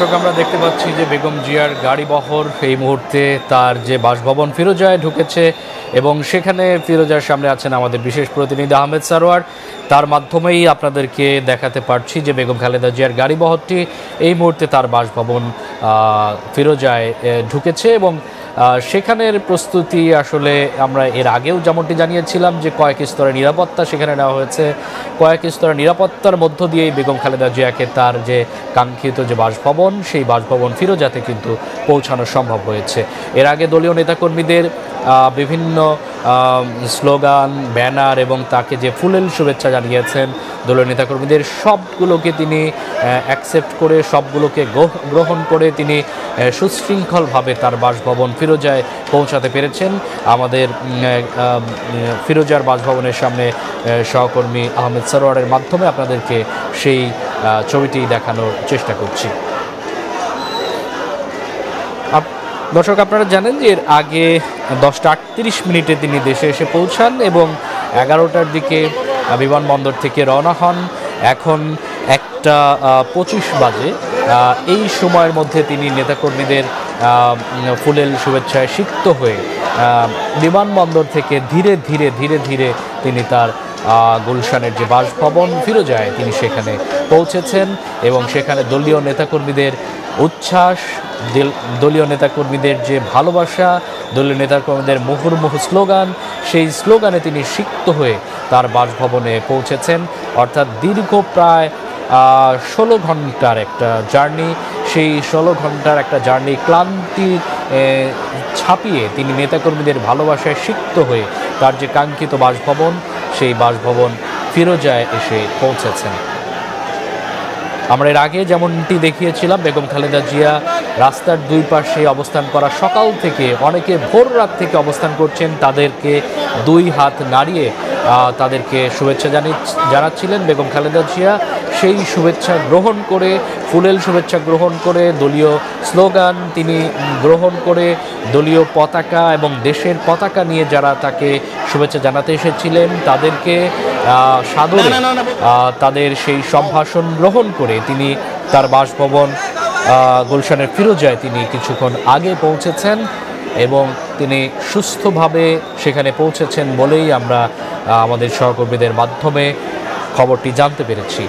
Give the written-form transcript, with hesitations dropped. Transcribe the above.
দর্শক আমরা দেখতে পাচ্ছি যে বেগম জিয়ার গাড়িবহর এই মুহূর্তে তার যে বাসভবন ফিরোজায় ঢুকেছে এবং সেখানে ফিরোজার সামনে আছেন আমাদের বিশেষ প্রতিনিধি আহমেদ সারোয়ার। তার মাধ্যমেই আপনাদেরকে দেখাতে পারছি যে বেগম খালেদা জিয়ার গাড়িবহরটি এই মুহূর্তে তার বাসভবন ফিরোজায় ঢুকেছে এবং সেখানের প্রস্তুতি আসলে আমরা এর আগেও যেমনটি জানিয়েছিলাম যে কয়েক স্তরের নিরাপত্তা সেখানে নেওয়া হয়েছে। কয়েক স্তরের নিরাপত্তার মধ্য দিয়েই বেগম খালেদা জিয়াকে তার যে কাঙ্ক্ষিত যে বাসভবন সেই বাসভবন ফিরোজাতে কিন্তু পৌঁছানো সম্ভব হয়েছে। এর আগে দলীয় নেতাকর্মীদের বিভিন্ন স্লোগান, ব্যানার এবং তাকে যে ফুলেল শুভেচ্ছা জানিয়েছেন দলীয় নেতাকর্মীদের, সবগুলোকে তিনি অ্যাকসেপ্ট করে, সবগুলোকে গ্রহণ করে তিনি সুশৃঙ্খলভাবে তার বাসভবন ফিরোজায় পৌঁছাতে পেরেছেন। আমাদের ফিরোজার বাসভবনের সামনে সহকর্মী আহমেদ সারোয়ারের মাধ্যমে আপনাদেরকে সেই ছবিটি দেখানোর চেষ্টা করছি। দর্শক আপনারা জানেন যে এর আগে 10:38 তিনি দেশে এসে পৌঁছান এবং 11টার দিকে বিমানবন্দর থেকে রওনা হন। এখন 1:25 বাজে। এই সময়ের মধ্যে তিনি নেতাকর্মীদের ফুলেল শুভেচ্ছায় সিক্ত হয়ে বিমানবন্দর থেকে ধীরে ধীরে তিনি তার গুলশানের যে বাসভবন ফিরোজায় তিনি সেখানে পৌঁছেছেন এবং সেখানে দলীয় নেতাকর্মীদের উচ্ছ্বাস, দলীয় নেতাকর্মীদের যে ভালোবাসা, দলীয় নেতাকর্মীদের মুহুর্মুহু স্লোগান, সেই স্লোগানে তিনি সিক্ত হয়ে তার বাসভবনে পৌঁছেছেন। অর্থাৎ দীর্ঘ প্রায় 16 ঘন্টার একটা জার্নি, সেই 16 ঘন্টার একটা জার্নি ক্লান্তি ছাপিয়ে তিনি নেতাকর্মীদের ভালোবাসায় সিক্ত হয়ে তার যে কাঙ্ক্ষিত বাসভবন সেই বাসভবন ফিরোজায় এসে পৌঁছেছেন। আমরা এর আগে যেমনটি দেখিয়েছিলাম বেগম খালেদা জিয়া রাস্তার দুই পাশে অবস্থান করা, সকাল থেকে অনেকে ভোর রাত থেকে অবস্থান করছেন, তাদেরকে দুই হাত নাড়িয়ে তাদেরকে শুভেচ্ছা জানাচ্ছিলেন বেগম খালেদা জিয়া। সেই শুভেচ্ছা গ্রহণ করে, ফুলেল শুভেচ্ছা গ্রহণ করে, দলীয় স্লোগান তিনি গ্রহণ করে, দলীয় পতাকা এবং দেশের পতাকা নিয়ে যারা তাকে শুভেচ্ছা জানাতে এসেছিলেন তাদেরকে সাদরে তাদের সেই সম্ভাষণ গ্রহণ করে তিনি তার বাসভবন গুলশানের ফিরোজায় তিনি কিছুক্ষণ আগে পৌঁছেছেন এবং তিনি সুস্থভাবে সেখানে পৌঁছেছেন বলেই আমরা আমাদের সহকর্মীদের মাধ্যমে খবরটি জানতে পেরেছি।